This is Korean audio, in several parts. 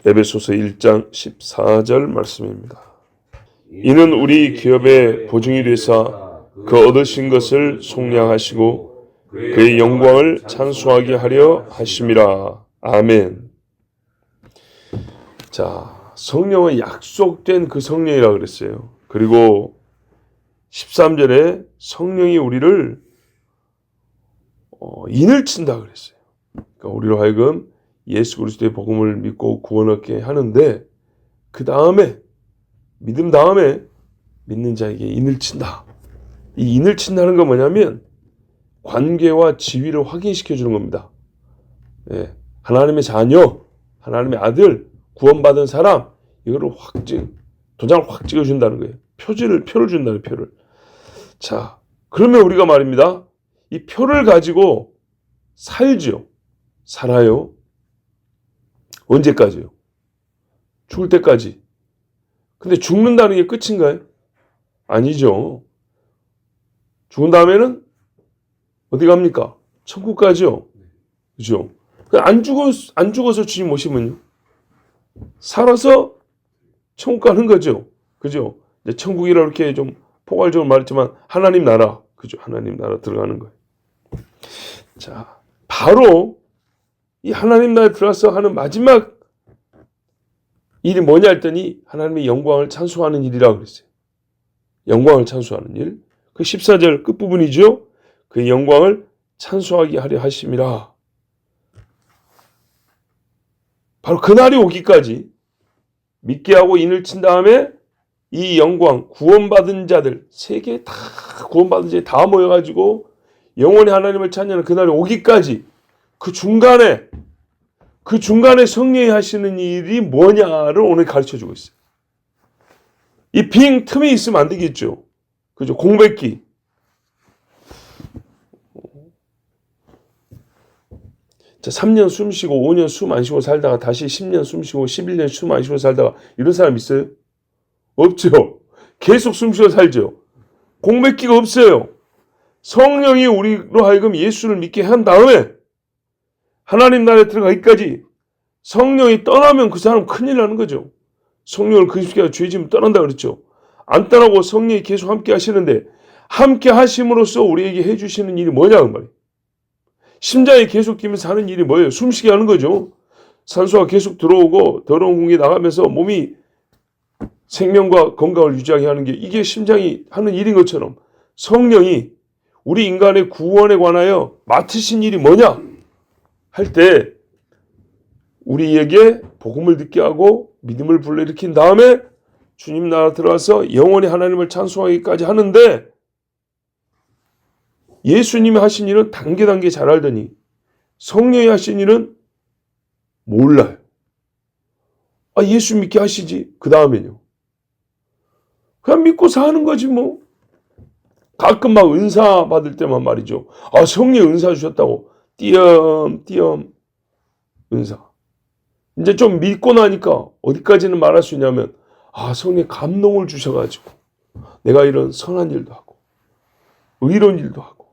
에베소서 1장 14절 말씀입니다. 이는 우리 기업의 보증이 되사 그 얻으신 것을 속량하시고 그의 영광을 찬송하게 하려 하심이라. 아멘. 자, 성령은 약속된 그 성령이라고 그랬어요. 그리고 13절에 성령이 우리를 인을 친다 그랬어요. 그러니까 우리로 하여금 예수 그리스도의 복음을 믿고 구원 얻게 하는데, 그 다음에 믿음 다음에 믿는 자에게 인을 친다. 이 인을 친다는 건 뭐냐면 관계와 지위를 확인시켜 주는 겁니다. 예, 하나님의 자녀, 하나님의 아들, 구원받은 사람, 이거를 도장을 확 찍어준다는 거예요. 표를 준다는 표를. 자, 그러면 우리가 말입니다. 이 표를 가지고 살아요. 언제까지요? 죽을 때까지. 근데 죽는다는 게 끝인가요? 아니죠. 죽은 다음에는 어디 갑니까? 천국 가죠. 그죠? 안 죽어서 주님 오시면요, 살아서 천국 가는 거죠. 그죠? 이제 천국이라 이렇게 좀 포괄적으로 말했지만 하나님 나라, 그죠? 하나님 나라 들어가는 거예요. 자, 바로 이 하나님 나라에 들어가서 하는 마지막 일이 뭐냐 했더니 하나님의 영광을 찬송하는 일이라고 그랬어요. 영광을 찬송하는 일. 그 14절 끝부분이죠. 그 영광을 찬송하게 하려 하심이라. 바로 그날이 오기까지 믿게 하고 인을 친 다음에 이 영광, 구원받은 자들, 세계 다 구원받은 자들 다 모여가지고 영원히 하나님을 찬양하는 그날이 오기까지 그 중간에 성령이 하시는 일이 뭐냐를 오늘 가르쳐주고 있어요. 이 빈 틈이 있으면 안 되겠죠. 그죠? 공백기. 자, 3년 숨 쉬고 5년 숨 안 쉬고 살다가 다시 10년 숨 쉬고 11년 숨 안 쉬고 살다가 이런 사람 있어요? 없죠. 계속 숨 쉬고 살죠. 공백기가 없어요. 성령이 우리로 하여금 예수를 믿게 한 다음에 하나님 나라에 들어가기까지, 성령이 떠나면 그 사람 큰일 나는 거죠. 성령을 근심케 죄짐을 떠난다 그랬죠. 안 떠나고 성령이 계속 함께 하시는데, 함께 하심으로써 우리에게 해주시는 일이 뭐냐 그 말이에요. 심장이 계속 뛰면서 하는 일이 뭐예요? 숨쉬게 하는 거죠. 산소가 계속 들어오고 더러운 공기 나가면서 몸이 생명과 건강을 유지하게 하는 게, 이게 심장이 하는 일인 것처럼 성령이 우리 인간의 구원에 관하여 맡으신 일이 뭐냐 할 때 우리에게 복음을 듣게 하고 믿음을 불러일으킨 다음에 주님 나라 들어와서 영원히 하나님을 찬송하기까지 하는데, 예수님이 하신 일은 단계 잘 알더니 성령이 하신 일은 몰라요. 예수 믿게 하시지. 그 다음에는요, 그냥 믿고 사는 거지 뭐. 가끔 막 은사 받을 때만 말이죠. 성령 은사 주셨다고 띄엄 은사. 이제 좀 믿고 나니까 어디까지는 말할 수 있냐면, 성령 감동을 주셔가지고 내가 이런 선한 일도 하고 의로운 일도 하고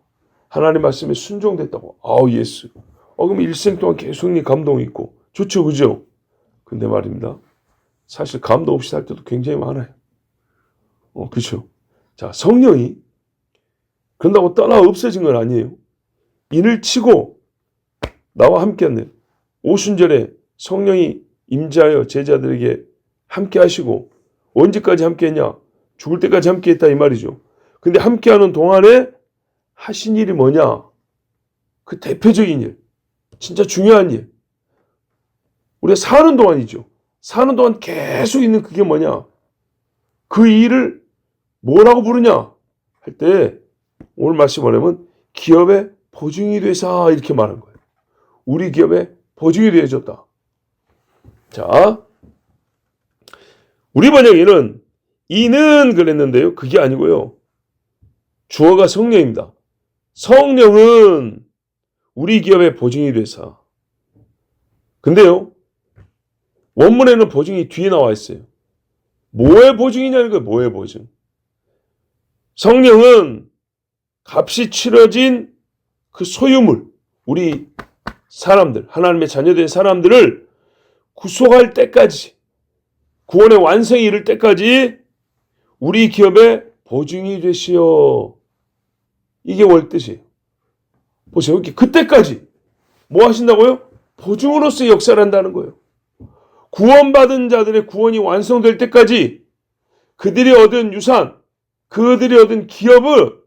하나님 말씀에 순종됐다고. 예수. 그럼 일생 동안 계속 감동이 있고 좋죠, 그죠? 근데 말입니다, 사실 감동 없이 살 때도 굉장히 많아요. 그렇죠? 자, 성령이 그런다고 떠나 없어진 건 아니에요. 인을 치고 나와 함께 하는 오순절에 성령이 임재하여 제자들에게 함께 하시고, 언제까지 함께 했냐? 죽을 때까지 함께 했다 이 말이죠. 근데 함께 하는 동안에 하신 일이 뭐냐? 그 대표적인 일, 진짜 중요한 일, 우리가 사는 동안이죠. 사는 동안 계속 있는 그게 뭐냐? 그 일을 뭐라고 부르냐 할 때 오늘 말씀 뭐냐면 기업의 보증이 되사, 이렇게 말한 거예요. 우리 기업의 보증이 되어졌다. 자, 우리 번역에는 이는 그랬는데요, 그게 아니고요, 주어가 성령입니다. 성령은 우리 기업의 보증이 되사. 근데요, 원문에는 보증이 뒤에 나와 있어요. 뭐의 보증이냐는 거예요. 뭐의 보증. 성령은 값이 치러진 그 소유물, 우리 사람들, 하나님의 자녀된 사람들을 구속할 때까지, 구원의 완성이 이를 때까지 우리 기업의 보증이 되시오. 이게 월 뜻이에요. 보세요. 그때까지 뭐 하신다고요? 보증으로서 역사를 한다는 거예요. 구원받은 자들의 구원이 완성될 때까지 그들이 얻은 유산, 그들이 얻은 기업을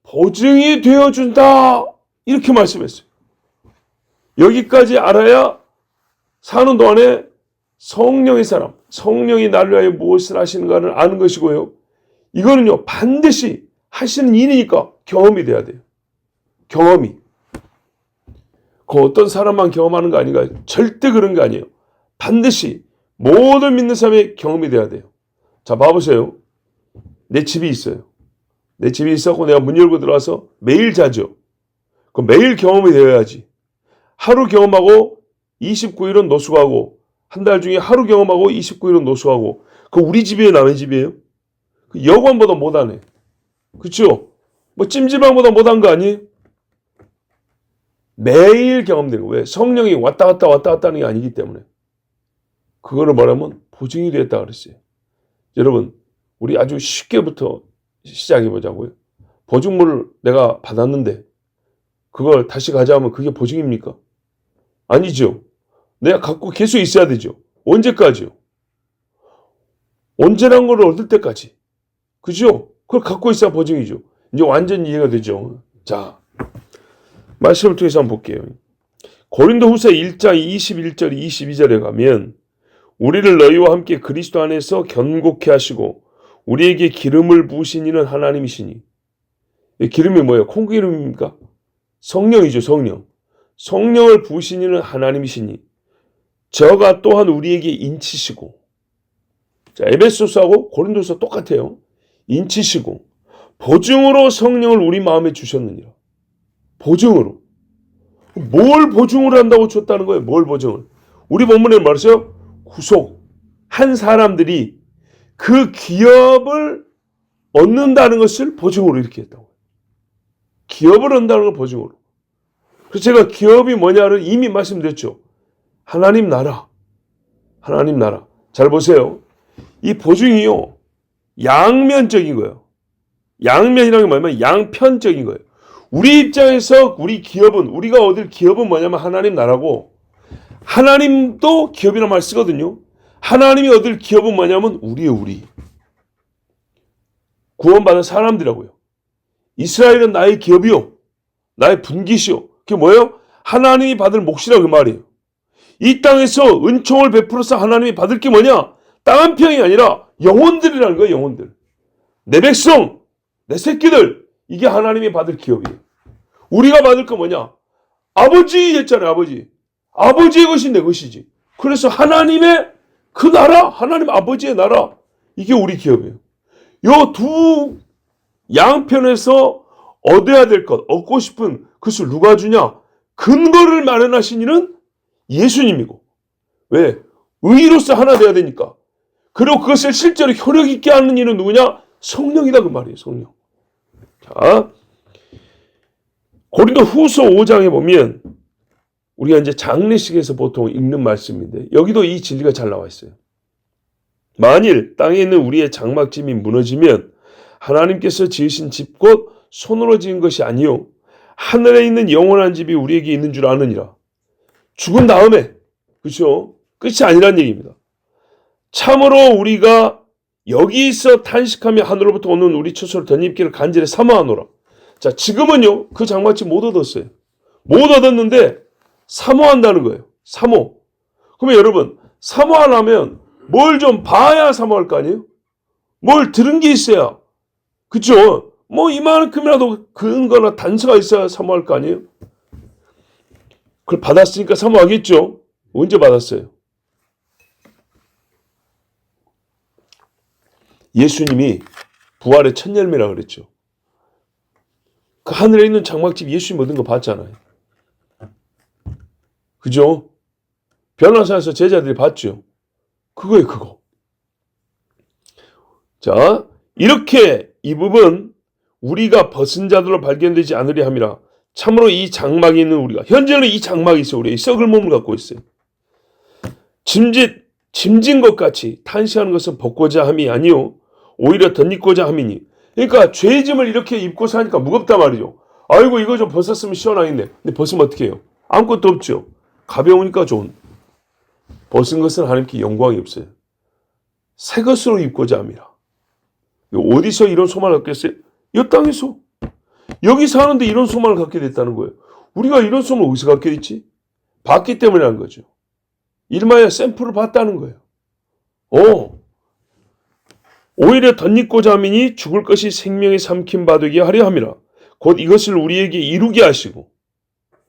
보증이 되어준다. 이렇게 말씀했어요. 여기까지 알아야 사는 동안에 성령의 사람, 성령이 나를 위하여 무엇을 하시는가를 아는 것이고요. 이거는요, 반드시 하시는 일이니까 경험이 돼야 돼요. 경험이. 그 어떤 사람만 경험하는 거 아닌가요? 절대 그런 거 아니에요. 반드시 모든 믿는 사람의 경험이 돼야 돼요. 자, 봐보세요. 내 집이 있어요. 내 집이 있었고 내가 문 열고 들어와서 매일 자죠. 그럼 매일 경험이 되어야지. 하루 경험하고 29일은 노숙하고 한 달 중에 하루 경험하고 29일은 노숙하고 그 우리 집이에요, 남의 집이에요? 그 여관보다 못하네. 그렇죠? 뭐 찜질방보다 못한 거 아니에요? 매일 경험되는 거예요. 왜? 성령이 왔다 갔다 하는 게 아니기 때문에. 그거를 말하면 보증이 됐다 그랬어요. 여러분, 우리 아주 쉽게부터 시작해 보자고요. 보증물을 내가 받았는데 그걸 다시 가져가면 그게 보증입니까? 아니죠. 내가 갖고 계속 있어야 되죠. 언제까지요? 언제란 걸 얻을 때까지. 그죠? 그걸 갖고 있어야 보증이죠. 이제 완전 이해가 되죠. 자, 말씀을 통해서 한번 볼게요. 고린도후서 1장 21절 22절에 가면 우리를 너희와 함께 그리스도 안에서 견고케 하시고 우리에게 기름을 부으신 이는 하나님이시니. 기름이 뭐예요? 콩기름입니까? 성령이죠, 성령. 성령을 부으신 이는 하나님이시니 저가 또한 우리에게 인치시고. 자, 에베소서하고 고린도서 똑같아요. 인치시고 보증으로 성령을 우리 마음에 주셨느니라. 보증으로. 뭘 보증으로 한다고 줬다는 거예요? 뭘 보증을? 우리 본문에 말했어요. 구속한 사람들이 그 기업을 얻는다는 것을 보증으로 이렇게 했다고. 기업을 얻는다는 걸 보증으로. 그래서 제가 기업이 뭐냐를 이미 말씀드렸죠. 하나님 나라. 하나님 나라. 잘 보세요. 이 보증이요. 양면적인 거예요. 양면이라는 게 뭐냐면 양편적인 거예요. 우리 입장에서 우리 기업은, 우리가 얻을 기업은 뭐냐면 하나님 나라고, 하나님도 기업이라는 말 쓰거든요. 하나님이 얻을 기업은 뭐냐면 우리예요, 우리. 구원받은 사람들이라고요. 이스라엘은 나의 기업이요. 나의 분깃이요. 그게 뭐예요? 하나님이 받을 몫이라 그 말이에요. 이 땅에서 은총을 베풀어서 하나님이 받을 게 뭐냐? 땅 한 평이 아니라 영혼들이라는 거예요, 영혼들. 내 백성, 내 새끼들, 이게 하나님이 받을 기업이에요. 우리가 받을 거 뭐냐? 아버지 했잖아요, 아버지. 아버지의 것이 내 것이지. 그래서 하나님의 그 나라, 하나님 아버지의 나라, 이게 우리 기업이에요. 요 두 양편에서 얻어야 될 것, 얻고 싶은 그것을 누가 주냐? 근거를 마련하신 이는 예수님이고. 왜? 의로서 하나 돼야 되니까. 그리고 그것을 실제로 효력 있게 하는 이는 누구냐? 성령이다 그 말이에요, 성령. 자, 고린도 후서 5장에 보면 우리가 이제 장례식에서 보통 읽는 말씀인데 여기도 이 진리가 잘 나와 있어요. 만일 땅에 있는 우리의 장막집이 무너지면 하나님께서 지으신 집 곧 손으로 지은 것이 아니요 하늘에 있는 영원한 집이 우리에게 있는 줄 아느니라. 죽은 다음에, 그렇죠? 끝이 아니란 얘기입니다. 참으로 우리가 여기서 탄식하며 하늘로부터 오는 우리 처소를 덧입기를 간절히 사모하노라. 자, 지금은요 그 장막집 못 얻었어요. 못 얻었는데 사모한다는 거예요. 사모. 그러면 여러분, 사모하려면 뭘 좀 봐야 사모할 거 아니에요? 뭘 들은 게 있어야. 그쵸? 뭐 이만큼이라도 근거나 단서가 있어야 사모할 거 아니에요? 그걸 받았으니까 사모하겠죠? 언제 받았어요? 예수님이 부활의 첫 열매라 그랬죠. 그 하늘에 있는 장막집 예수님 얻은 거 봤잖아요. 그죠? 변화사에서 제자들이 봤죠. 그거예요, 그거. 자, 이렇게 이 부분 우리가 벗은 자들로 발견되지 않으려 함이라. 참으로 이 장막이 있는 우리가, 현재는 이 장막이 있어요. 우리 이 썩을 몸을 갖고 있어요. 짐진 것 같이 탄시하는 것은 벗고자 함이 아니요 오히려 덧입고자 함이니. 그러니까 죄의 짐을 이렇게 입고 사니까 무겁단 말이죠. 아이고 이거 좀 벗었으면 시원하겠네. 근데 벗으면 어떻게 해요? 아무것도 없죠. 가벼우니까 좋은. 벗은 것은 하나님께 영광이 없어요. 새 것으로 입고자 함이라. 어디서 이런 소망을 갖겠어요? 이 땅에서. 여기 사는데 이런 소망을 갖게 됐다는 거예요. 우리가 이런 소망을 어디서 갖게 됐지? 봤기 때문에 한 거죠. 일마야 샘플을 봤다는 거예요. 오히려 덧입고자 함이니 죽을 것이 생명에 삼킴 받게 하려 함이라. 곧 이것을 우리에게 이루게 하시고.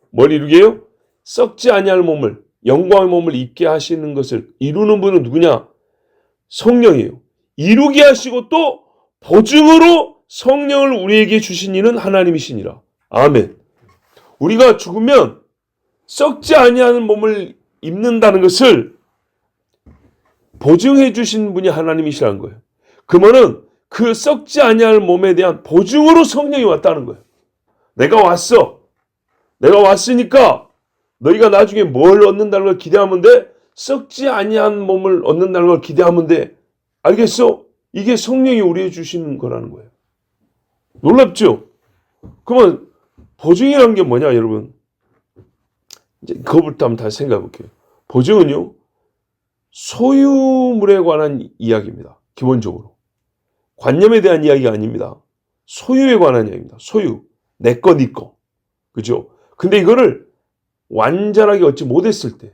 뭘 이루게요? 썩지 아니할 몸을, 영광의 몸을 입게 하시는 것을 이루는 분은 누구냐? 성령이에요. 이루게 하시고 또 보증으로 성령을 우리에게 주신 이는 하나님이시니라. 아멘. 우리가 죽으면 썩지 아니하는 몸을 입는다는 것을 보증해 주신 분이 하나님이시라는 거예요. 그러면은 그 썩지 아니할 몸에 대한 보증으로 성령이 왔다는 거예요. 내가 왔어. 내가 왔으니까 너희가 나중에 뭘 얻는다는 걸 기대하면 돼. 썩지 아니한 몸을 얻는다는 걸 기대하면 돼. 알겠어? 이게 성령이 우리에게 주시는 거라는 거예요. 놀랍죠? 그러면 보증이라는 게 뭐냐, 여러분? 이제 그거부터 한번 다시 생각해 볼게요. 보증은요, 소유물에 관한 이야기입니다. 기본적으로. 관념에 대한 이야기가 아닙니다. 소유에 관한 이야기입니다. 소유. 내 거, 네 거. 그죠? 근데 이거를 완전하게 얻지 못했을 때,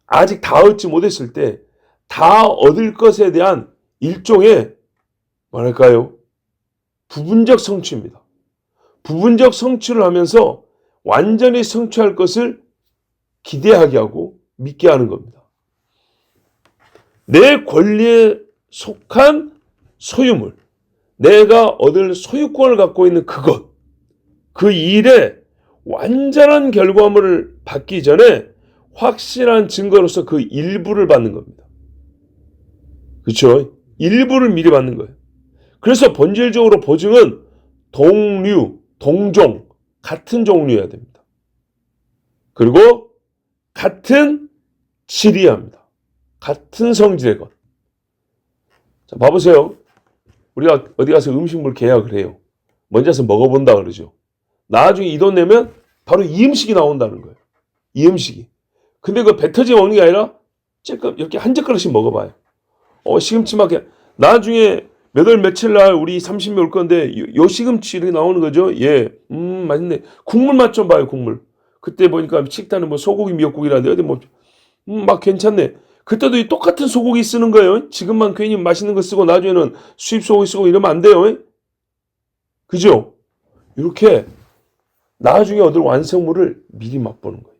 아직 다 얻지 못했을 때, 다 얻을 것에 대한 일종의, 뭐랄까요? 부분적 성취입니다. 부분적 성취를 하면서 완전히 성취할 것을 기대하게 하고 믿게 하는 겁니다. 내 권리에 속한 소유물, 내가 얻을 소유권을 갖고 있는 그것, 그 일에 완전한 결과물을 받기 전에 확실한 증거로서 그 일부를 받는 겁니다. 그렇죠? 일부를 미리 받는 거예요. 그래서 본질적으로 보증은 동류, 동종, 같은 종류여야 됩니다. 그리고 같은 질이어야 합니다. 같은 성질의 것. 자, 봐보세요. 우리가 어디 가서 음식물 계약을 해요. 먼저 가서 먹어본다 그러죠. 나중에 이 돈 내면 바로 이 음식이 나온다는 거예요. 이 음식이. 근데 그 배 터지게 먹는 게 아니라 찔끔 이렇게 한 젓가락씩 먹어봐요. 시금치 막 나중에 몇 월 며칠 날 우리 30명 올 건데 요 시금치 이렇게 나오는 거죠. 예, 맛있네. 국물 맛 좀 봐요, 국물. 그때 보니까 식단은 뭐 소고기 미역국이라는데 어디 뭐 막 괜찮네. 그때도 이 똑같은 소고기 쓰는 거예요. 지금만 괜히 맛있는 거 쓰고 나중에는 수입 소고기 쓰고 이러면 안 돼요. 그죠? 이렇게 나중에 얻을 완성물을 미리 맛보는 거예요.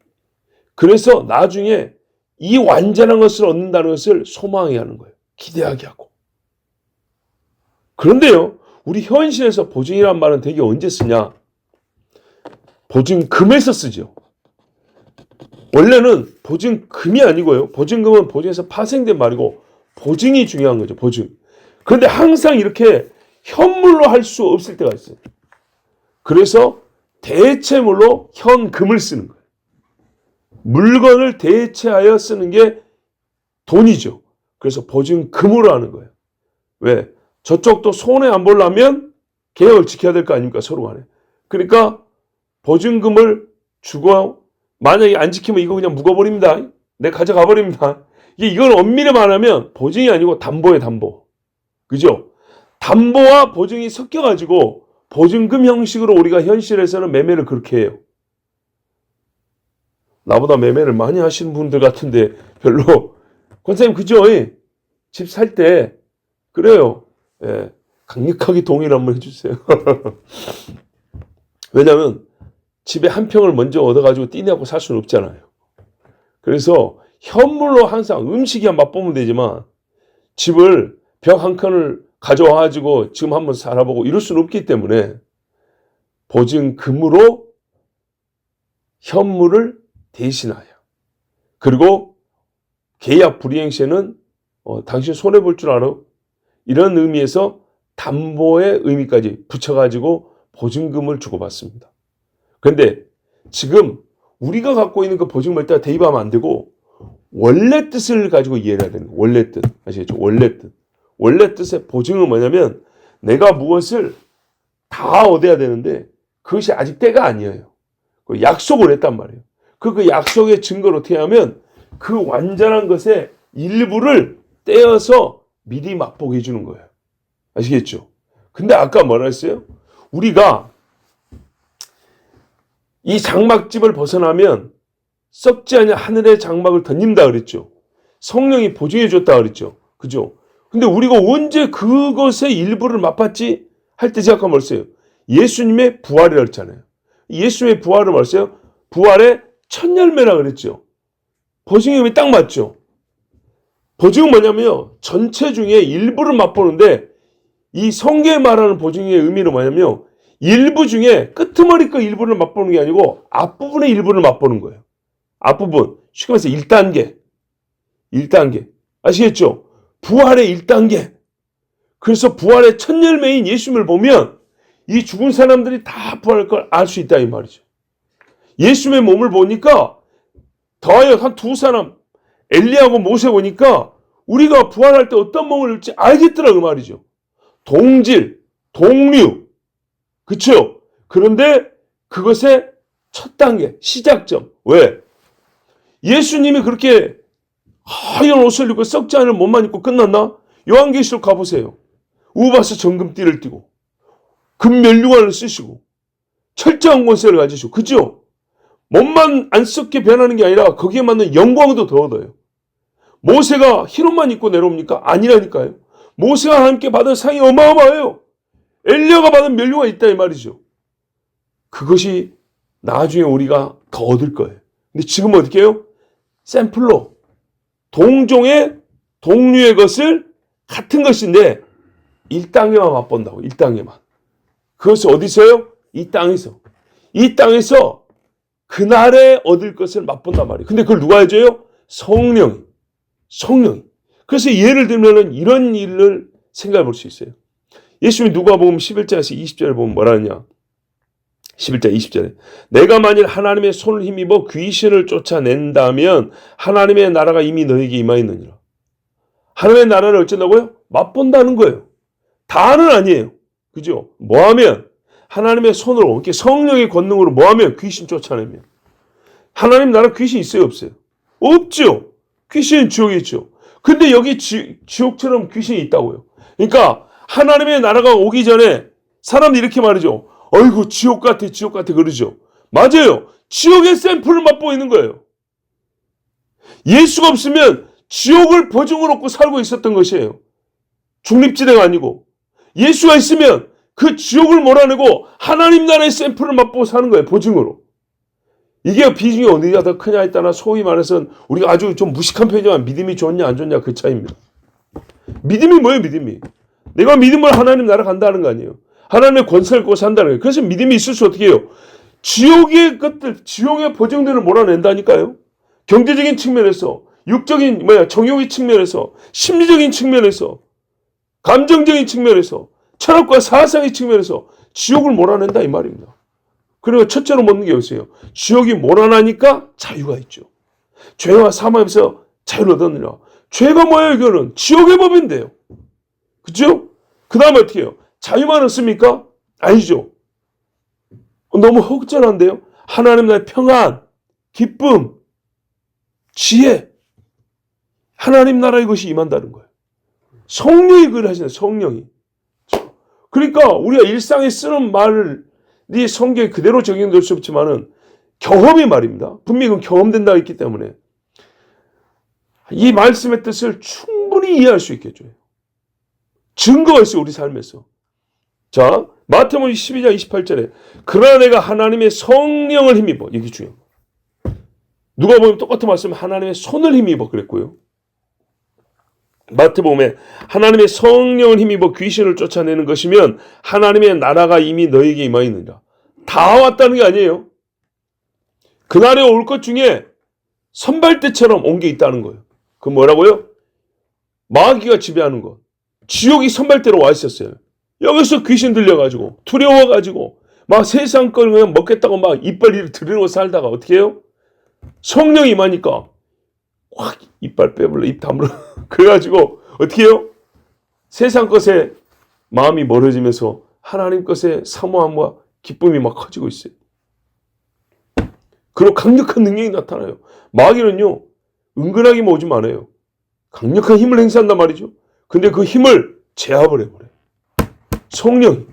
그래서 나중에 이 완전한 것을 얻는다는 것을 소망하게 하는 거예요. 기대하게 하고. 그런데요, 우리 현실에서 보증이란 말은 되게 언제 쓰냐? 보증금에서 쓰죠. 원래는 보증금이 아니고요. 보증금은 보증에서 파생된 말이고 보증이 중요한 거죠. 보증. 그런데 항상 이렇게 현물로 할 수 없을 때가 있어요. 그래서 대체물로 현금을 쓰는 거예요. 물건을 대체하여 쓰는 게 돈이죠. 그래서 보증금으로 하는 거예요. 왜? 저쪽도 손해 안 보려면 계약을 지켜야 될 거 아닙니까? 서로 간에. 그러니까 보증금을 주고 만약에 안 지키면 이거 그냥 묵어버립니다. 내가 가져가 버립니다. 이건 엄밀히 말하면 보증이 아니고 담보예요, 담보. 그죠? 담보와 보증이 섞여가지고 보증금 형식으로 우리가 현실에서는 매매를 그렇게 해요. 나보다 매매를 많이 하시는 분들 같은데 별로. 권사님 그죠? 집 살 때 그래요. 예, 강력하게 동의를 한번 해주세요. 왜냐하면 집에 한 평을 먼저 얻어가지고 띠내고 살 수는 없잖아요. 그래서 현물로 항상 음식이야 맛보면 되지만 집을 벽 한 칸을 가져와가지고 지금 한번 살아보고 이럴 수는 없기 때문에 보증금으로 현물을 대신하여. 그리고 계약 불이행 시에는 당신 손해볼 줄 알아? 이런 의미에서 담보의 의미까지 붙여가지고 보증금을 주고받습니다. 그런데 지금 우리가 갖고 있는 그 보증금을 대입하면 안 되고 원래 뜻을 가지고 이해해야 되는 거예요. 원래 뜻. 아시겠죠? 원래 뜻. 원래 뜻의 보증은 뭐냐면 내가 무엇을 다 얻어야 되는데 그것이 아직 때가 아니에요. 약속을 했단 말이에요. 그 약속의 증거를 어떻게 하면 그 완전한 것의 일부를 떼어서 미리 맛보게 해주는 거예요. 아시겠죠? 근데 아까 뭐라 했어요? 우리가 이 장막집을 벗어나면 썩지 않은 하늘의 장막을 던진다 그랬죠. 성령이 보증해 줬다 그랬죠. 그죠? 근데 우리가 언제 그것의 일부를 맛봤지? 할 때 제가 아까 말했어요. 예수님의 부활이라고 했잖아요. 예수님의 부활을 말했어요. 부활의 첫 열매라 그랬죠. 보증이 딱 맞죠. 보증은 뭐냐면요. 전체 중에 일부를 맛보는데 이 성경에 말하는 보증의 의미는 뭐냐면 일부 중에 끄트머리 거 일부를 맛보는 게 아니고 앞부분의 일부를 맛보는 거예요. 앞부분. 쉽게 말해서 1단계. 1단계. 아시겠죠? 부활의 1단계. 그래서 부활의 첫 열매인 예수님을 보면 이 죽은 사람들이 다 부활할 걸 알 수 있다 이 말이죠. 예수님의 몸을 보니까 더하여 한 두 사람 엘리야하고 모세 보니까 우리가 부활할 때 어떤 몸을 입을지 알겠더라 그 말이죠. 동질, 동류. 그렇죠? 그런데 그것의 첫 단계, 시작점. 왜? 예수님이 그렇게 하얀 옷을 입고 썩지 않은 몸만 입고 끝났나? 요한계시록 가보세요. 우바스 정금띠를 띠고 금면류관을 쓰시고 철저한 권세를 가지시고 그죠? 몸만 안 썩게 변하는 게 아니라 거기에 맞는 영광도 더 얻어요. 모세가 흰 옷만 입고 내려옵니까? 아니라니까요. 모세가 하나님께 받은 상이 어마어마해요. 엘리야가 받은 면류가 있다 이 말이죠. 그것이 나중에 우리가 더 얻을 거예요. 근데 지금 어떻게 해요? 샘플로 동종의 동류의 것을 같은 것인데 1단계만 맛본다고. 1단계만. 그것이 어디서요? 이 땅에서. 이 땅에서 그날에 얻을 것을 맛본단 말이에요. 근데 그걸 누가 해줘요? 성령이. 성령이. 그래서 예를 들면은 이런 일을 생각해 볼 수 있어요. 예수님이 누가복음 11장에서 20절에 보면 뭐라 하냐? 11장 20절에 내가 만일 하나님의 손을 힘입어 귀신을 쫓아낸다면 하나님의 나라가 이미 너에게 임하였느니라. 하나님의 나라를 어쩐다고요? 맛본다는 거예요. 다는 아니에요. 그죠? 뭐하면 하나님의 손으로 이렇게 성령의 권능으로 뭐하면 귀신 쫓아내면 하나님 나라 귀신 있어요 없어요? 없죠. 귀신은 지옥에 있죠. 근데 여기 지옥처럼 귀신이 있다고요. 그러니까 하나님의 나라가 오기 전에 사람들이 이렇게 말이죠. 어이구 지옥 같아 지옥 같아 그러죠. 맞아요. 지옥의 샘플을 맛보고 있는 거예요. 예수가 없으면 지옥을 보증을 얻고 살고 있었던 것이에요. 중립지대가 아니고 예수가 있으면 그 지옥을 몰아내고 하나님 나라의 샘플을 맛보고 사는 거예요. 보증으로. 이게 비중이 어디가 더 크냐에 따라 소위 말해서 우리가 아주 좀 무식한 편이지만 믿음이 좋냐 안 좋냐 그 차이입니다. 믿음이 뭐예요 믿음이? 내가 믿음으로 하나님 나라 간다는 거 아니에요. 하나님의 권세를 갖고 산다는 거예요. 그래서 믿음이 있을 수 어떻게 해요? 지옥의 것들, 지옥의 보증들을 몰아낸다니까요. 경제적인 측면에서, 육적인 정욕의 측면에서, 심리적인 측면에서, 감정적인 측면에서, 철학과 사상의 측면에서 지옥을 몰아낸다 이 말입니다. 그리고 첫째로 묻는 게 있어요. 지옥이 몰아나니까 자유가 있죠. 죄와 사망에서 자유를 얻었느냐. 죄가 뭐예요 이거는? 지옥의 법인데요. 그죠? 그 다음에 어떻게 해요? 자유만 얻습니까? 아니죠. 너무 허전한데요. 하나님 나라의 평안, 기쁨, 지혜, 하나님 나라의 것이 임한다는 거예요. 성령이 그걸 하시는 성령이. 그러니까 우리가 일상에 쓰는 말이 성경에 그대로 적용될 수 없지만은 경험이 말입니다. 분명히 그건 경험된다고 했기 때문에 이 말씀의 뜻을 충분히 이해할 수 있게 해줘요. 증거가 있어요. 우리 삶에서. 자, 마태복음 12장 28절에 그러나 내가 하나님의 성령을 힘입어. 이게 중요해요. 누가 보면 똑같은 말씀 하나님의 손을 힘입어 그랬고요. 마태복음에 하나님의 성령을 힘입어 귀신을 쫓아내는 것이면 하나님의 나라가 이미 너에게 임하였느니라. 다 왔다는 게 아니에요. 그날에 올 것 중에 선발대처럼 온 게 있다는 거예요. 그 뭐라고요? 마귀가 지배하는 것. 지옥이 선발대로 와 있었어요. 여기서 귀신 들려가지고 두려워가지고 막 세상 걸 그냥 먹겠다고 막 이빨 들이고 살다가 어떻게 해요? 성령이 임하니까 확 이빨 빼물러 입 다물어. 그래가지고 어떻게 해요? 세상 것에 마음이 멀어지면서 하나님 것의 사모함과 기쁨이 막 커지고 있어요. 그리고 강력한 능력이 나타나요. 마귀는요, 은근하게 오지 않아요. 강력한 힘을 행사한단 말이죠. 근데 그 힘을 제압을 해버려요. 성령,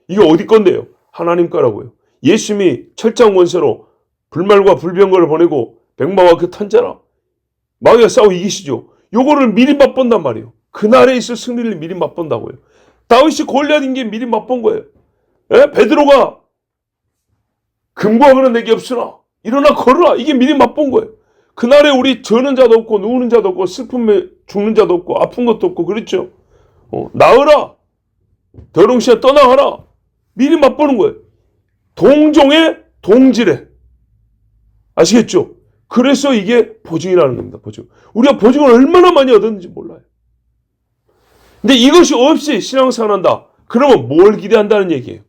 이게 어디 건데요? 하나님 거라고요. 예수님이 철장 원수로 불말과 불병거를 보내고 백마와 그 탄자라 마귀가 싸워 이기시죠. 요거를 미리 맛본단 말이에요. 그날에 있을 승리를 미리 맛본다고요. 다윗이 골리앗 인게 미리 맛본 거예요. 예? 베드로가 금과 은은 내게 없으나 일어나 걸으라. 이게 미리 맛본 거예요. 그날에 우리 저는 자도 없고 누우는 자도 없고 슬픔에 죽는 자도 없고 아픈 것도 없고 그렇죠. 나으라. 더러운 시간 떠나가라. 미리 맛보는 거예요. 동종의 동질에. 아시겠죠? 그래서 이게 보증이라는 겁니다. 보증. 우리가 보증을 얼마나 많이 얻었는지 몰라요. 근데 이것이 없이 신앙생활 한다. 그러면 뭘 기대한다는 얘기예요?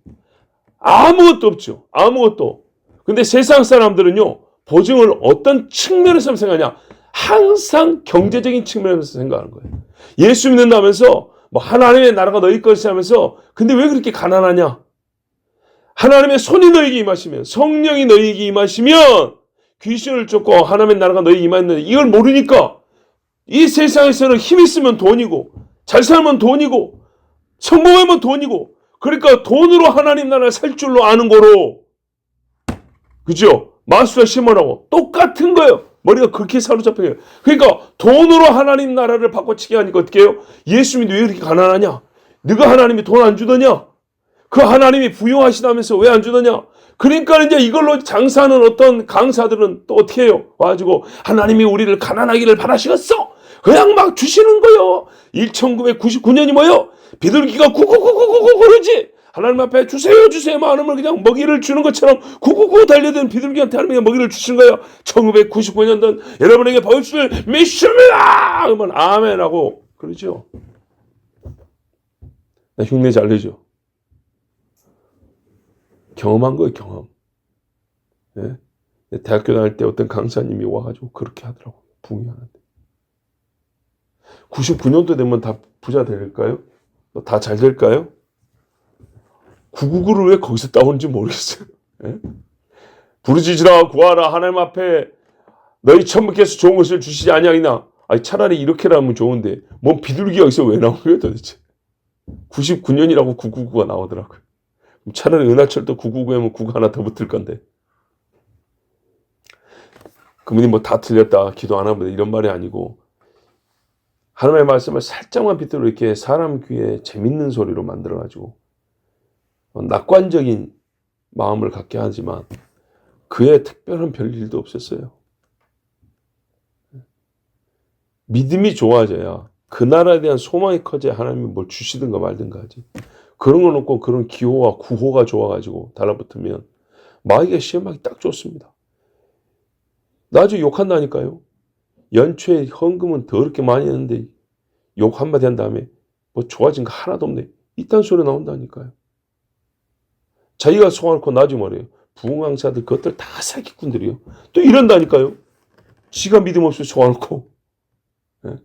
아무것도 없죠. 아무것도. 근데 세상 사람들은요, 보증을 어떤 측면에서 생각하냐? 항상 경제적인 측면에서 생각하는 거예요. 예수 믿는다면서 뭐 하나님의 나라가 너희 것이 하면서 근데 왜 그렇게 가난하냐? 하나님의 손이 너희에게 임하시면, 성령이 너희에게 임하시면 귀신을 쫓고 하나님의 나라가 너희에게 임하는데 이걸 모르니까 이 세상에서는 힘 있으면 돈이고 잘 살면 돈이고 성공하면 돈이고 그러니까 돈으로 하나님 나라를 살 줄로 아는 거로 그죠? 마술사 심어라고 똑같은 거예요. 머리가 그렇게 사로잡혀요. 그러니까 돈으로 하나님 나라를 바꿔치기 하니까 어떻게 해요? 예수님이 왜 이렇게 가난하냐? 네가 하나님이 돈 안 주더냐? 그 하나님이 부유하시다면서 왜 안 주더냐? 그러니까 이제 이걸로 장사하는 어떤 강사들은 또 어떻게 해요? 와가지고 하나님이 우리를 가난하기를 바라시겠어? 그냥 막 주시는 거요. 1999년이 뭐요? 비둘기가 구구구구구구 그러지. 하나님 앞에 주세요 주세요 많으면 그냥 먹이를 주는 것처럼 구구구 달려드는 비둘기한테 하나님이 먹이를 주신 거예요. 1999년도는 여러분에게 벌수를 믿습니다. 그러면 아멘하고 그러죠. 나 흉내 잘 내죠. 경험한 거예요. 경험. 네? 대학교 다닐 때 어떤 강사님이 와가지고 그렇게 하더라고요. 붕이하는데 99년도 되면 다 부자 될까요? 다 잘 될까요? 999를 왜 거기서 따오는지 모르겠어요. 예? 부르짖으라 구하라 하나님 앞에 너희 천부께서 좋은 것을 주시지 아니하리나. 아니 차라리 이렇게라면 좋은데 뭔 비둘기가 여기서 왜 나온 거예요 도대체. 99년이라고 999가 나오더라고요. 차라리 은하철도 999에면 9가 하나 더 붙을 건데. 그분이 뭐 다 틀렸다 기도 안 하면 이런 말이 아니고 하나님의 말씀을 살짝만 빗대로 이렇게 사람 귀에 재밌는 소리로 만들어가지고 낙관적인 마음을 갖게 하지만 그의 특별한 별일도 없었어요. 믿음이 좋아져야 그 나라에 대한 소망이 커져야 하나님이 뭘 주시든가 말든가 하지. 그런 건 없고 그런 기호와 구호가 좋아가지고 달라붙으면 마귀가 시험하기 딱 좋습니다. 나중에 욕한다니까요. 연초에 헌금은 더럽게 많이 했는데 욕 한마디 한 다음에 뭐 좋아진 거 하나도 없네. 이딴 소리 나온다니까요. 자기가 소화놓고 나중에 말해요. 부흥강사들 그것들 다 사기꾼들이요. 또 이런다니까요. 지가 믿음 없이 소화놓고 네?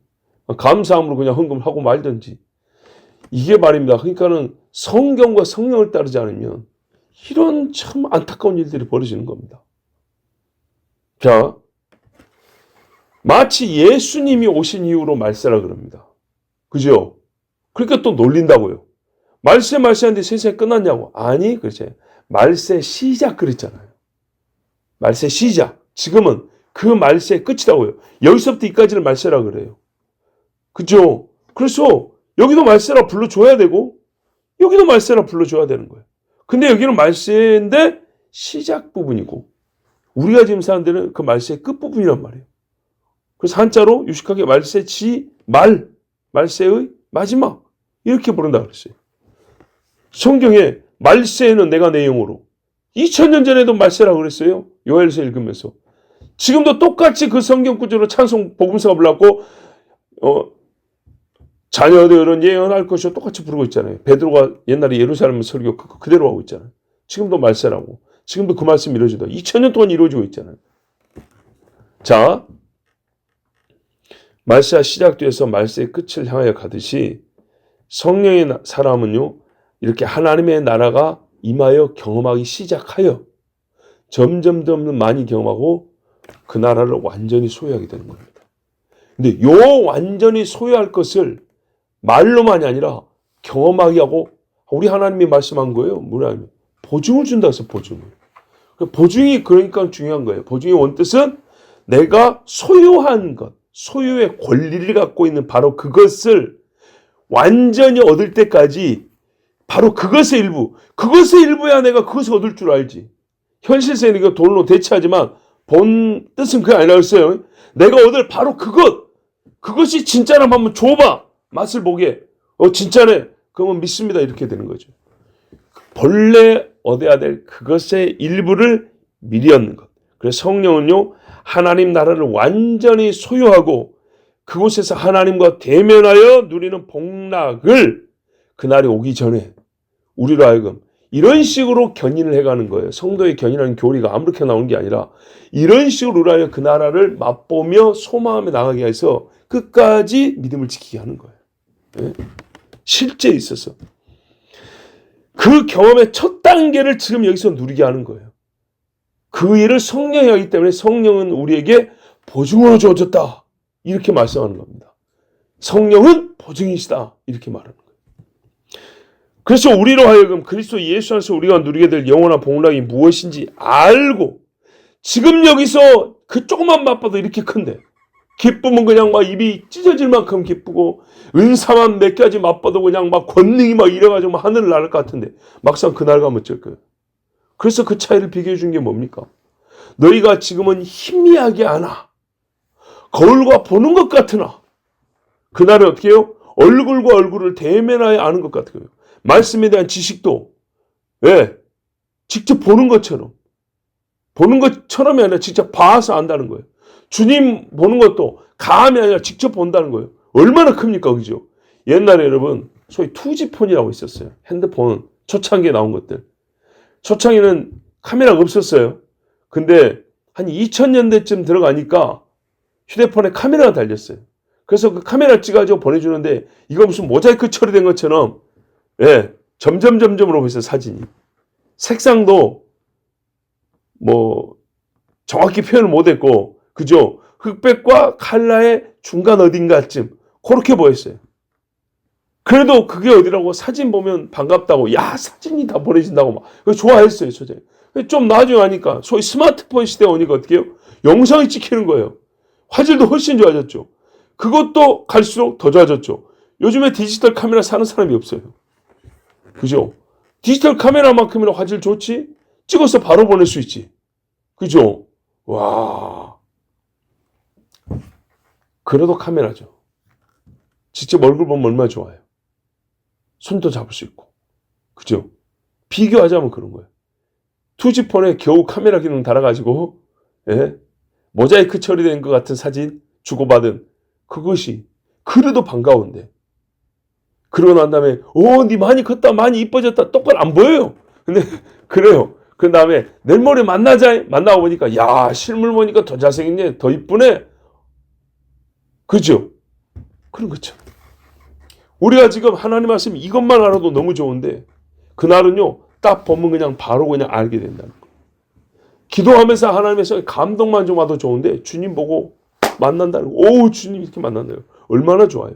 감사함으로 그냥 헌금을 하고 말든지. 이게 말입니다. 그러니까는 성경과 성령을 따르지 않으면 이런 참 안타까운 일들이 벌어지는 겁니다. 자, 마치 예수님이 오신 이후로 말세라 그럽니다. 그죠? 그러니까 또 놀린다고요. 말세 하는데 세상이 끝났냐고. 아니 그렇지. 말세 시작 그랬잖아요. 말세 시작. 지금은 그 말세의 끝이라고요. 여기서부터 이까지는 말세라 그래요. 그죠? 그래서 여기도 말세라 불러줘야 되고 여기도 말세라 불러줘야 되는 거예요. 근데 여기는 말세인데 시작 부분이고 우리가 지금 사는 데는 그 말세의 끝부분이란 말이에요. 그래서 한자로 유식하게 말세지 말세의 마지막 이렇게 부른다 그랬어요. 성경에 말세에는 내가 내 영으로 2000년 전에도 말세라고 그랬어요. 요엘서 읽으면서. 지금도 똑같이 그 성경 구조로 찬송 복음서가 불렀고 자녀들은 예언할 것이요 똑같이 부르고 있잖아요. 베드로가 옛날에 예루살렘 설교 그대로 하고 있잖아요. 지금도 말세라고. 지금도 그 말씀이 이루어지다. 2000년 동안 이루어지고 있잖아요. 자, 말세가 시작돼서 말세의 끝을 향하여 가듯이 성령의 사람은요, 이렇게 하나님의 나라가 임하여 경험하기 시작하여 점점 많이 경험하고 그 나라를 완전히 소유하게 되는 겁니다. 근데 요 완전히 소유할 것을 말로만이 아니라 경험하게 하고, 우리 하나님이 말씀한 거예요. 뭐냐면 보증을 준다 해서 보증을. 보증이 그러니까 중요한 거예요. 보증의 원뜻은 내가 소유한 것, 소유의 권리를 갖고 있는 바로 그것을 완전히 얻을 때까지 바로 그것의 일부야 내가 그것을 얻을 줄 알지. 현실세는 이거 돈으로 대체하지만 본 뜻은 그게 아니라고 했어요. 내가 얻을 바로 그것이 진짜라면 한번 줘봐. 맛을 보게. 진짜네. 그러면 믿습니다. 이렇게 되는 거죠. 본래 얻어야 될 그것의 일부를 미리 얻는 것. 그래서 성령은요, 하나님 나라를 완전히 소유하고 그곳에서 하나님과 대면하여 누리는 복락을 그날이 오기 전에 우리로 하여금 이런 식으로 견인을 해가는 거예요. 성도의 견인하는 교리가 아무렇게 나오는 게 아니라 이런 식으로 우리로 하여금 그 나라를 맛보며 소망하며 나가게 해서 끝까지 믿음을 지키게 하는 거예요. 네? 실제 있어서. 그 경험의 첫 단계를 지금 여기서 누리게 하는 거예요. 그 일을 성령이 하기 때문에 성령은 우리에게 보증으로 주어졌다. 이렇게 말씀하는 겁니다. 성령은 보증이시다. 이렇게 말하는 거예요. 그래서 우리로 하여금 그리스도 예수 안에서 우리가 누리게 될 영원한 복락이 무엇인지 알고 지금 여기서 그 조그만 맛봐도 이렇게 큰데 기쁨은 그냥 막 입이 찢어질 만큼 기쁘고 은사만 몇 가지 맛봐도 그냥 막 권능이 막 이래가지고 막 하늘을 날 것 같은데 막상 그날 가면 어쩔 거예요. 그래서 그 차이를 비교해 준 게 뭡니까? 너희가 지금은 희미하게 아나 거울과 보는 것 같으나 그날은 어떻게 해요? 얼굴과 얼굴을 대면하여 아는 것 같아요. 말씀에 대한 지식도 직접 보는 것처럼이 아니라 직접 봐서 안다는 거예요. 주님 보는 것도 감이 아니라 직접 본다는 거예요. 얼마나 큽니까, 그죠? 옛날에 여러분 소위 투지폰이라고 있었어요. 핸드폰 초창기에 나온 것들. 초창기에는 카메라가 없었어요. 근데 한 2000년대쯤 들어가니까 휴대폰에 카메라가 달렸어요. 그래서 그 카메라 찍어가지고 보내주는데 이거 무슨 모자이크 처리된 것처럼 점점으로 보였어요, 사진이. 색상도 뭐 정확히 표현을 못했고, 그죠? 흑백과 칼라의 중간 어딘가쯤 그렇게 보였어요. 그래도 그게 어디라고 사진 보면 반갑다고, 야 사진이 다 보내진다고 막 좋아했어요, 소재. 좀 나중에 하니까 소위 스마트폰 시대에 오니까 어떻게 해요? 영상이 찍히는 거예요. 화질도 훨씬 좋아졌죠. 그것도 갈수록 더 좋아졌죠. 요즘에 디지털 카메라 사는 사람이 없어요. 그죠? 디지털 카메라만큼이나 화질 좋지? 찍어서 바로 보낼 수 있지. 그죠? 와. 그래도 카메라죠. 직접 얼굴 보면 얼마나 좋아요. 손도 잡을 수 있고. 그죠? 비교하자면 그런 거예요. 투지폰에 겨우 카메라 기능 달아가지고, 모자이크 처리된 것 같은 사진 주고받은 그것이 그래도 반가운데. 그러고 난 다음에, 니 많이 컸다, 많이 이뻐졌다, 똑바로 안 보여요. 근데, 그래요. 그 다음에, 내일 모레 만나고 보니까, 야, 실물 보니까 더 잘생겼네, 더 이쁘네. 그죠? 그런 거죠. 우리가 지금 하나님 말씀 이것만 알아도 너무 좋은데, 그날은요, 딱 보면 그냥 바로 그냥 알게 된다는 거예요. 기도하면서 하나님에서 감동만 좀 와도 좋은데, 주님 보고 만난다는 거예요. 오, 주님 이렇게 만난다요. 얼마나 좋아요.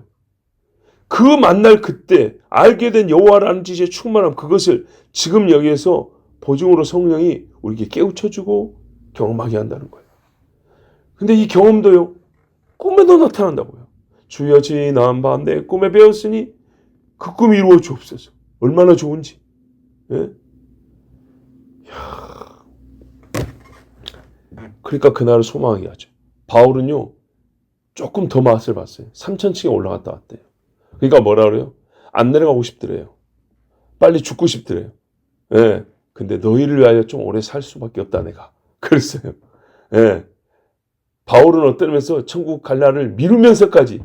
그 만날 그때 알게 된 여호와라는 지식의 충만함, 그것을 지금 여기에서 보증으로 성령이 우리에게 깨우쳐주고 경험하게 한다는 거예요. 근데 이 경험도요, 꿈에도 나타난다고요. 주여 지난 밤 내 꿈에 배웠으니 그 꿈이 이루어 주옵소서. 얼마나 좋은지. 그러니까 그날을 소망하게 하죠. 바울은요, 조금 더 맛을 봤어요. 3000층에 올라갔다 왔대요. 그러니까 뭐라 그래요? 안 내려가고 싶더래요. 빨리 죽고 싶더래요. 근데 너희를 위하여 좀 오래 살 수밖에 없다 내가. 그랬어요. 바울은 어떤 면에서 천국 갈 날을 미루면서까지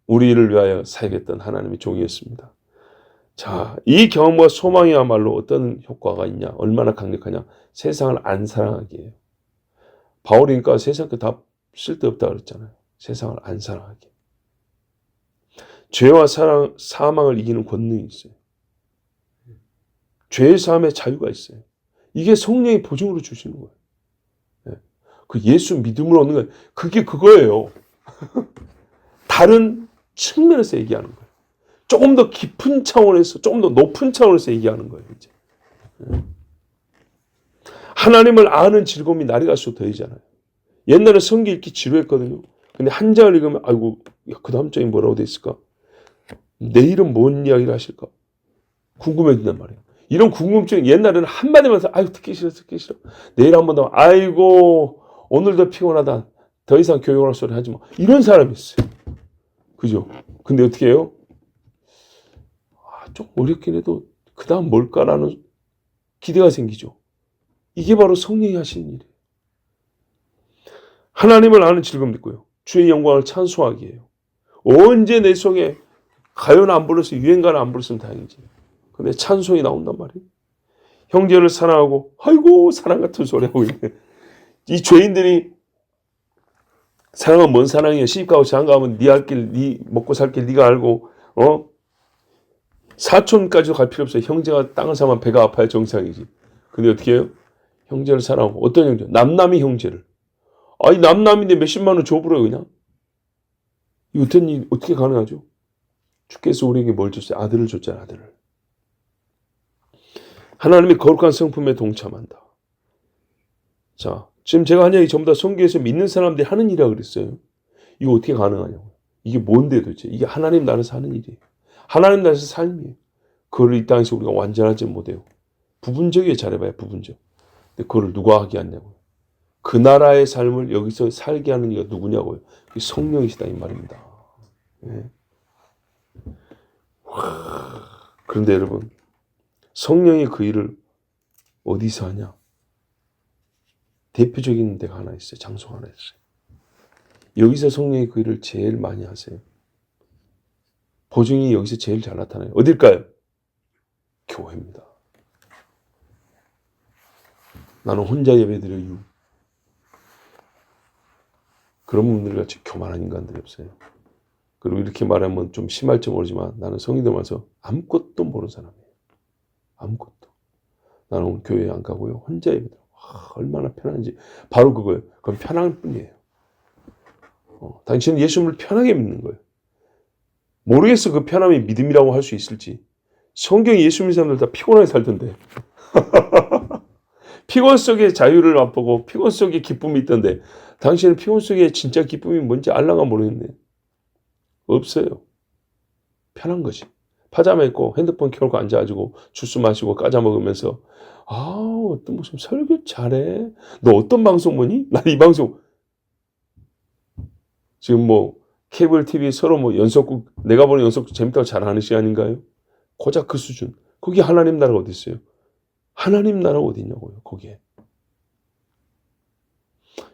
우리를 위하여 살겠던 하나님의 종이었습니다. 자, 이 경험과 소망이야말로 어떤 효과가 있냐, 얼마나 강력하냐, 세상을 안 사랑하게 해요. 바울이니까 세상 거 다 쓸데없다 그랬잖아요. 세상을 안 사랑하게. 죄와 사망을 이기는 권능이 있어요. 죄의 사함에 자유가 있어요. 이게 성령의 보증으로 주시는 거예요. 그 예수 믿음으로 얻는 거예요. 그게 그거예요. 다른 측면에서 얘기하는 거예요. 조금 더 깊은 차원에서, 조금 더 높은 차원에서 얘기하는 거예요. 이제. 하나님을 아는 즐거움이 날이 갈수록 더해지잖아요. 옛날에 성경 읽기 지루했거든요. 근데 한 장을 읽으면 아이고 그 다음 장이 뭐라고 돼 있을까? 내일은 뭔 이야기를 하실까? 궁금해진단 말이에요. 이런 궁금증 옛날에는 한마디만 해서 아이고 듣기 싫어. 내일 한 번 더 아이고 오늘도 피곤하다. 더 이상 교육할 소리 하지 마. 이런 사람이 있어요. 그죠? 근데 어떻게 해요? 좀 어렵긴 해도 그 다음 뭘까라는 기대가 생기죠. 이게 바로 성령이 하시는 일이에요. 하나님을 아는 즐거움이 있고요. 주의 영광을 찬송하기 해요. 언제 내 속에 가요는 안 불렀어, 유행가는 안 불렀으면 다행이지. 근데 찬송이 나온단 말이에요. 형제를 사랑하고 아이고 사랑 같은 소리 하고 있네. 이 죄인들이 사랑은 뭔 사랑이야? 시집가고 장가가면 네 할 길, 네 먹고 살 길 네가 알고 사촌까지도 갈 필요 없어요. 형제가 땅을 사면 배가 아파야 정상이지. 근데 어떻게 해요? 형제를 사랑하고 어떤 형제? 남남이 형제를. 아니 남남인데 몇십만 원 줘버려요 그냥. 이 어떤 일 어떻게 가능하죠? 주께서 우리에게 뭘 줬어요? 아들을 줬잖아요. 아들을. 하나님이 거룩한 성품에 동참한다. 자, 지금 제가 한 얘기 전부 다 성경에서 믿는 사람들이 하는 일이라 그랬어요. 이거 어떻게 가능하냐고. 이게 뭔데 도대체. 이게 하나님 나라에서 하는 일이에요. 하나님 나라에서 삶이에요. 그걸 이 땅에서 우리가 완전하지 못해요. 부분적이에 잘해봐요. 부분적. 근데 그걸 누가 하게 하냐고요. 그 나라의 삶을 여기서 살게 하는 이가 누구냐고요. 그게 성령이시다 이 말입니다. 네. 그런데 여러분 성령이 그 일을 어디서 하냐? 대표적인 데가 하나 있어요. 장소가 하나 있어요. 여기서 성령이 그 일을 제일 많이 하세요. 보증이 여기서 제일 잘 나타나요. 어딜까요? 교회입니다. 나는 혼자 예배드려요. 그런 분들 같이 교만한 인간들이 없어요. 그리고 이렇게 말하면 좀 심할지 모르지만 나는 성인들 와서 아무것도 모르는 사람이에요. 아무것도. 나는 오늘 교회에 안 가고요. 혼자 예배드려요. 얼마나 편한지. 바로 그거예요. 그건 편할 뿐이에요. 당신은 예수님을 편하게 믿는 거예요. 모르겠어 그 편함이 믿음이라고 할 수 있을지. 성경에 예수 믿는 사람들 다 피곤하게 살던데. 피곤 속에 자유를 맛보고 피곤 속에 기쁨이 있던데 당신은 피곤 속에 진짜 기쁨이 뭔지 알랑가 모르겠네. 없어요. 편한 거지. 파자마 입고 핸드폰 켜고 앉아가지고 주스 마시고 까자 먹으면서 어떤 무슨 설교 잘해. 너 어떤 방송 보니? 난 이 방송 지금 뭐 케이블 TV 서로 뭐 연속극 내가 보는 연속극 재밌다고 잘하는 시간인가요? 고작 그 수준. 거기 하나님 나라가 어디 있어요? 하나님 나라가 어디 있냐고요. 거기에.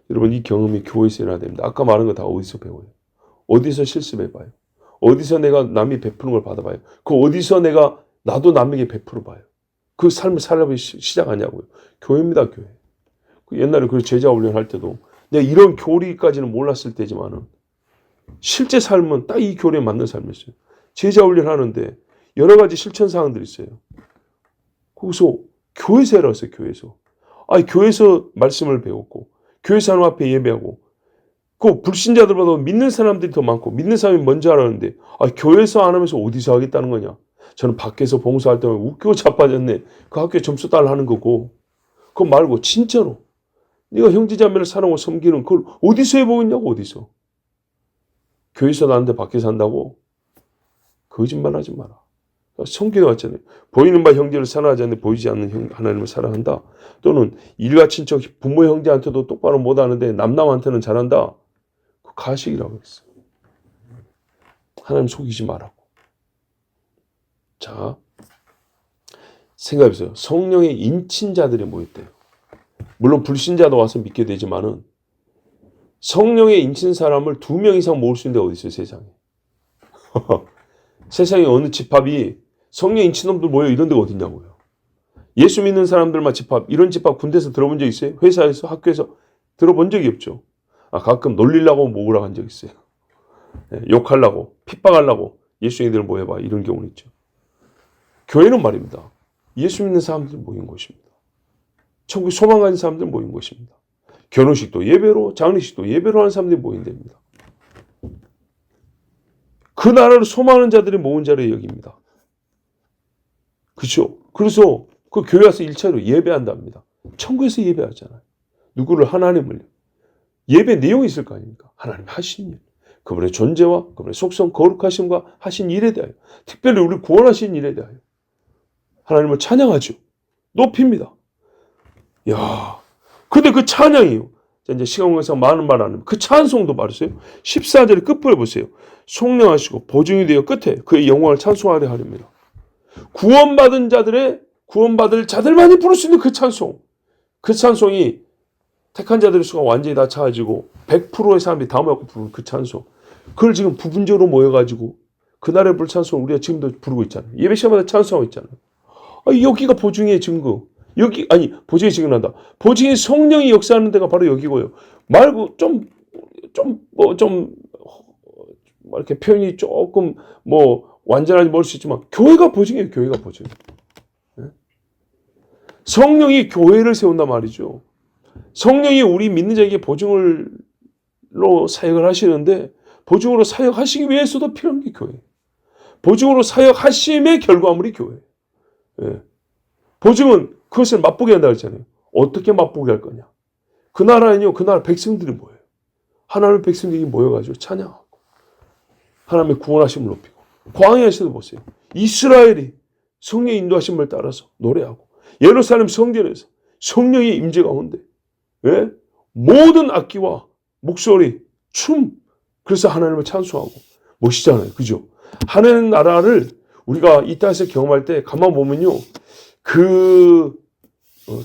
여러분 이 경험이 교회에서 일어나야 됩니다. 아까 말한 거 다 어디서 배워요? 어디서 실습해봐요? 어디서 내가 남이 베푸는 걸 받아봐요? 그 어디서 내가 나도 남에게 베풀어 봐요? 그 삶을 살아보기 시작하냐고요. 교회입니다. 교회. 옛날에 그 제자 훈련할 때도 내가 이런 교리까지는 몰랐을 때지만은 실제 삶은 딱 이 교리에 맞는 삶이었어요. 제자 훈련하는데 여러 가지 실천 사항들이 있어요. 거기서 교회에서 해라 했어요. 교회에서. 교회에서 말씀을 배웠고 교회에서 하나님 앞에 예배하고 그 불신자들보다 믿는 사람들이 더 많고 믿는 사람이 먼저 하라는데 교회에서 안 하면서 어디서 하겠다는 거냐. 저는 밖에서 봉사할 때만 웃기고 자빠졌네. 그 학교에 점수 달라 하는 거고 그거 말고 진짜로 네가 형제자매를 사랑하고 섬기는 그걸 어디서 해보겠냐고. 어디서. 교회에서 나는데 밖에서 한다고? 거짓말 하지 마라. 성경에 왔잖아요. 보이는 바 형제를 사랑하지 않는데 보이지 않는 하나님을 사랑한다. 또는 일가 친척 부모 형제한테도 똑바로 못하는데 남남한테는 잘한다. 그 가식이라고 했어요. 하나님 속이지 말라고. 자, 생각해보세요. 성령의 인친자들이 모였대요. 물론 불신자도 와서 믿게 되지만은 성령의 인친 사람을 2명 이상 모을 수 있는 데 어디 있어요, 세상에. 세상에 어느 집합이 성령 인친 놈들 모여 이런 데가 어디 있냐고요. 예수 믿는 사람들만 집합, 이런 집합 군대에서 들어본 적 있어요? 회사에서, 학교에서 들어본 적이 없죠. 가끔 놀리려고 모으라 한 적 있어요. 욕하려고, 핍박하려고 예수님들 모여봐. 이런 경우는 있죠. 교회는 말입니다. 예수 믿는 사람들 모인 곳입니다. 천국에 소망 가진 사람들 모인 곳입니다. 결혼식도 예배로, 장례식도 예배로 하는 사람들이 모인 데입니다. 그 나라를 소망하는 자들이 모은 자리에 여깁니다. 그렇죠? 그래서 그 교회 와서 1차로 예배한답니다. 천국에서 예배하잖아요. 누구를? 하나님을요. 예배 내용이 있을 거 아닙니까? 하나님 하신 일, 그분의 존재와 그분의 속성, 거룩하심과 하신 일에 대하여, 특별히 우리를 구원하신 일에 대하여 하나님을 찬양하죠. 높입니다. 야, 근데 그 찬양이요. 이제 시간 관계상 많은 말 안 합니다. 그 찬송도 말이세요. 14절의 끝부분에 보세요. 속량하시고 보증이 되어 끝에 그의 영광을 찬송하려 하렵니다. 구원받은 자들만이 부를 수 있는 그 찬송. 그 찬송이 택한 자들의 수가 완전히 다 차가지고 100%의 사람들이 다 모여서 부르는 그 찬송. 그걸 지금 부분적으로 모여가지고 그날의 불찬송을 우리가 지금도 부르고 있잖아요. 예배 시간마다 찬송하고 있잖아요. 여기가 보증의 증거. 보증의 증거난다. 보증의 성령이 역사하는 데가 바로 여기고요. 말고 이렇게 표현이 조금 완전하지 모를 수 있지만 교회가 보증이에요. 교회가 보증. 성령이 교회를 세운단 말이죠. 성령이 우리 믿는 자에게 보증으로 사역을 하시는데 보증으로 사역하시기 위해서도 필요한 게 교회. 보증으로 사역하심의 결과물이 교회. 보증은 그것을 맛보게 한다고 했잖아요. 어떻게 맛보게 할 거냐. 그 나라는요. 그 나라 백성들이 모여요. 하나님의 백성들이 모여가지고 찬양하고 하나님의 구원하심을 높이고 광야에서도 보세요. 이스라엘이 성령의 인도하심을 따라서 노래하고 예루살렘 성전에서 성령의 임재 가운데 모든 악기와 목소리, 춤 그래서 하나님을 찬송하고 멋있잖아요. 그죠? 하나님 나라를 우리가 이 땅에서 경험할 때 가만 보면요.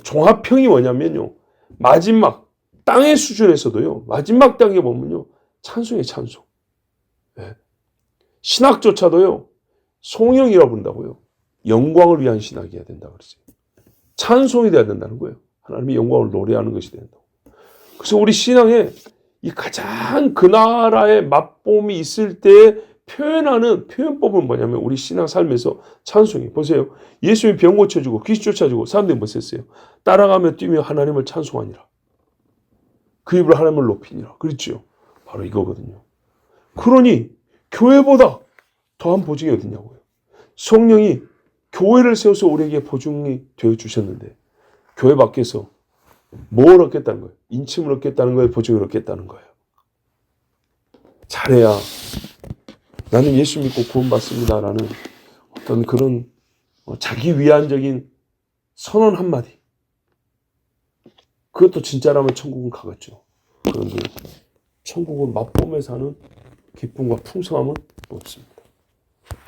종합평이 뭐냐면요. 마지막 땅의 수준에서도요. 마지막 단계 보면요. 찬송의 찬송. 신학조차도요. 송영이라고 부른다고요. 영광을 위한 신학이어야 된다고 그랬어요. 찬송이 돼야 된다는 거예요. 하나님의 영광을 노래하는 것이 된다고. 그래서 우리 신앙에 이 가장 그 나라의 맛봄이 있을 때 표현하는 표현법은 뭐냐면 우리 신앙 삶에서 찬송이. 보세요. 예수님이 병 고쳐주고 귀신 쫓아주고 사람들이 뭐 했어요? 따라가며 뛰며 하나님을 찬송하니라. 그 입으로 하나님을 높이니라. 그렇죠? 바로 이거거든요. 그러니 교회보다 더한 보증이 어디냐고요. 성령이 교회를 세워서 우리에게 보증이 되어주셨는데 교회 밖에서 뭘 얻겠다는 거예요? 인침을 얻겠다는 거예요? 보증을 얻겠다는 거예요? 잘해야 나는 예수 믿고 구원받습니다라는 어떤 그런 자기 위안적인 선언 한마디. 그것도 진짜라면 천국은 가겠죠. 그런데 천국은 맛보며 사는 기쁨과 풍성함은 없습니다.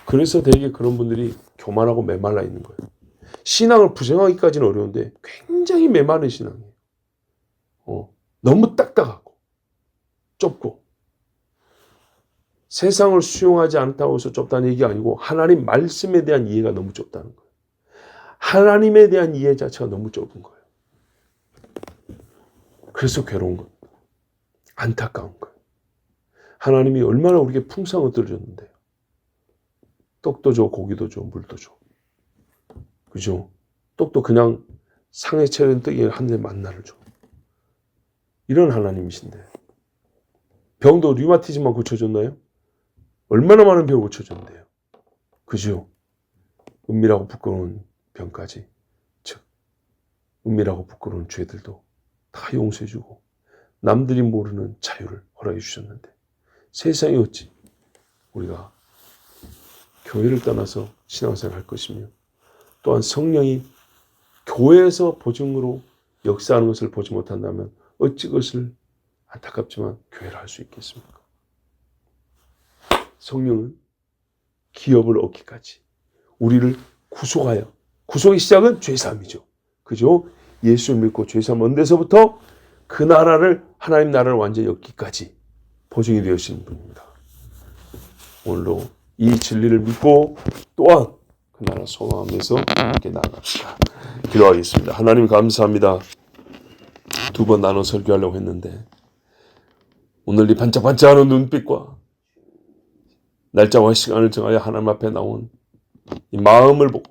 그래서 되게 그런 분들이 교만하고 메말라 있는 거예요. 신앙을 부정하기까지는 어려운데 굉장히 메마른 신앙이에요. 너무 딱딱하고 좁고 세상을 수용하지 않다고 해서 좁다는 얘기가 아니고 하나님 말씀에 대한 이해가 너무 좁다는 거예요. 하나님에 대한 이해 자체가 너무 좁은 거예요. 그래서 괴로운 거예요. 안타까운 거예요. 하나님이 얼마나 우리에게 풍성한 것들을 줬는데요. 떡도 줘, 고기도 줘, 물도 줘. 그죠? 떡도 그냥 상에 차린 떡이 한 대 만나를 줘. 이런 하나님이신데 병도 류마티즘만 고쳐줬나요? 얼마나 많은 병을 고쳐줬는데요. 그죠? 은밀하고 부끄러운 병까지, 즉 은밀하고 부끄러운 죄들도 다 용서해주고 남들이 모르는 자유를 허락해 주셨는데 세상에 어찌 우리가 교회를 떠나서 신앙생활을 할 것이며 또한 성령이 교회에서 보증으로 역사하는 것을 보지 못한다면 어찌 그것을 안타깝지만 교회를 할 수 있겠습니까? 성령은 기업을 얻기까지 우리를 구속하여, 구속의 시작은 죄사함이죠. 그죠? 예수를 믿고 죄사함 얻는 데서부터 그 나라를, 하나님 나라를 완전히 얻기까지 보증이 되어주신 분입니다. 오늘도 이 진리를 믿고 또한 그 나라 소망하면서 함께 나아갑시다. 기도하겠습니다. 하나님 감사합니다. 2번 나눠 설교하려고 했는데 오늘 이 반짝반짝하는 눈빛과 날짜와 시간을 정하여 하나님 앞에 나온 이 마음을 보고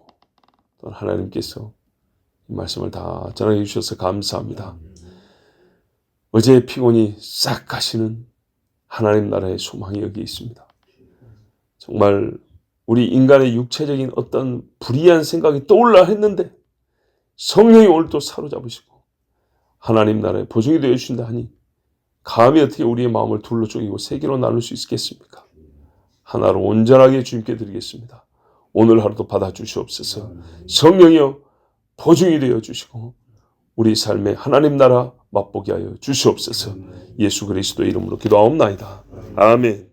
또 하나님께서 이 말씀을 다 전하게 주셔서 감사합니다. 어제의 피곤이 싹 가시는 하나님 나라의 소망이 여기 있습니다. 정말 우리 인간의 육체적인 어떤 불의한 생각이 떠올라 했는데 성령이 오늘 또 사로잡으시고 하나님 나라의 보증이 되어 주신다 하니 감히 어떻게 우리의 마음을 둘로 쪼개고 세 개로 나눌 수 있겠습니까? 하나로 온전하게 주님께 드리겠습니다. 오늘 하루도 받아주시옵소서. 성령이여 보증이 되어 주시고 우리 삶의 하나님 나라 맛보게 하여 주시옵소서. 예수 그리스도의 이름으로 기도하옵나이다. 아멘.